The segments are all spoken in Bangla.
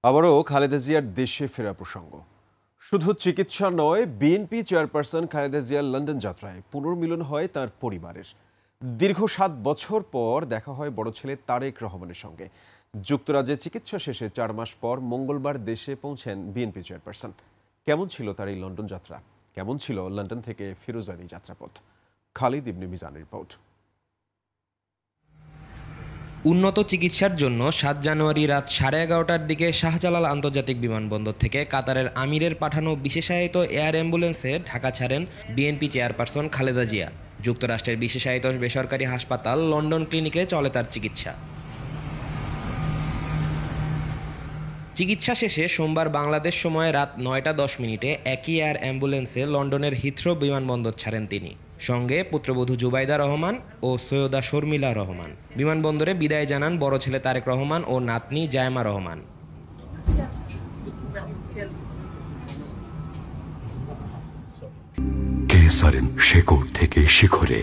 আবারও খালেদা জিয়ার দেশে ফেরা প্রসঙ্গ। শুধু চিকিৎসা নয়, বিএনপি চেয়ারপারসন খালেদা জিয়ার লন্ডন যাত্রায় পুনর্মিলন হয় তার পরিবারের। দীর্ঘ ৭ বছর পর দেখা হয় বড় ছেলে তারেক রহমানের সঙ্গে। যুক্তরাজ্যে চিকিৎসা শেষে ৪ মাস পর মঙ্গলবার দেশে পৌঁছেন বিএনপি চেয়ারপারসন। কেমন ছিল তার এই লন্ডন যাত্রা? কেমন ছিল লন্ডন থেকে ফিরোজার এই যাত্রাপথ? খালিদ ইবনে মিজানের রিপোর্ট। উন্নত চিকিৎসার জন্য ৭ জানুয়ারি রাত 11:30টার দিকে শাহজালাল আন্তর্জাতিক বিমানবন্দর থেকে কাতারের আমিরের পাঠানো বিশেষায়িত এয়ার অ্যাম্বুলেন্সে ঢাকা ছাড়েন বিএনপি চেয়ারপারসন খালেদা জিয়া। যুক্তরাষ্ট্রের বিশেষায়িত বেসরকারি হাসপাতাল লন্ডন ক্লিনিকে চলে তার চিকিৎসা। চিকিৎসা শেষে সোমবার বাংলাদেশ সময় রাত ৯টা ১০ মিনিটে একই এয়ার অ্যাম্বুলেন্সে লন্ডনের হিথ্রো বিমানবন্দর ছাড়েন তিনি। সঙ্গে পুত্রবধূ জুবাইদা রহমান ও সৈয়দা শর্মিলা রহমান। বিমানবন্দরে বিদায় জানান বড় ছেলে তারেক রহমান ও নাতনি জায়মা রহমান। কেসারেন শেকড় থেকে শিখরে।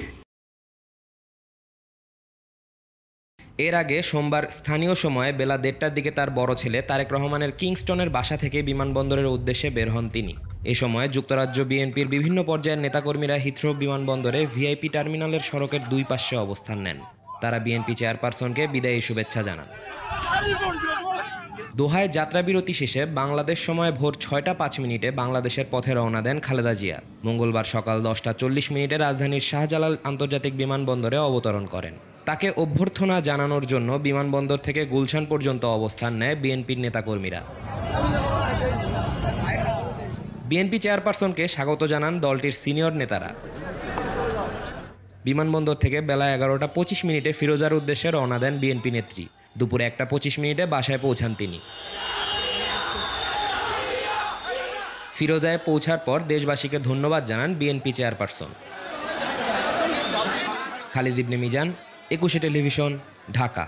এর আগে সোমবার স্থানীয় সময়ে বেলা ১:৩০টার দিকে তার বড় ছেলে তারেক রহমানের কিংস্টনের বাসা থেকে বিমানবন্দরের উদ্দেশ্যে বের হন তিনি। এ সময় যুক্তরাজ্য বিএনপির বিভিন্ন পর্যায়ের নেতাকর্মীরা হিথ্রো বিমানবন্দরে ভিআইপি টার্মিনালের সড়কের দুই পাশে অবস্থান নেন। তারা বিএনপি চেয়ারপারসনকে বিদায়ী শুভেচ্ছা জানান। দোহায় যাত্রাবিরতি শেষে বাংলাদেশ সময় ভোর ৬টা ৫ মিনিটে বাংলাদেশের পথে রওনা দেন খালেদা জিয়া। মঙ্গলবার সকাল ১০টা ৪০ মিনিটে রাজধানীর শাহজালাল আন্তর্জাতিক বিমানবন্দরে অবতরণ করেন। তাকে অভ্যর্থনা জানানোর জন্য বিমানবন্দর থেকে গুলশান পর্যন্ত অবস্থান নেয় বিএনপির নেতাকর্মীরা। বিএনপি চেয়ারপারসনকে স্বাগত জানান দলটির সিনিয়র নেতারা। বিমানবন্দর থেকে বেলা ১১টা ২৫ মিনিটে ফিরোজার উদ্দেশ্যে রওনা দেন বিএনপি নেত্রী। দুপুরে ১টা ২৫ মিনিটে বাসায় পৌঁছান তিনি। ফিরোজায় পৌঁছার পর দেশবাসীকে ধন্যবাদ জানান বিএনপি চেয়ারপারসন। খালিদ ইবনে মিজান, ২১ টেলিভিশন, ঢাকা।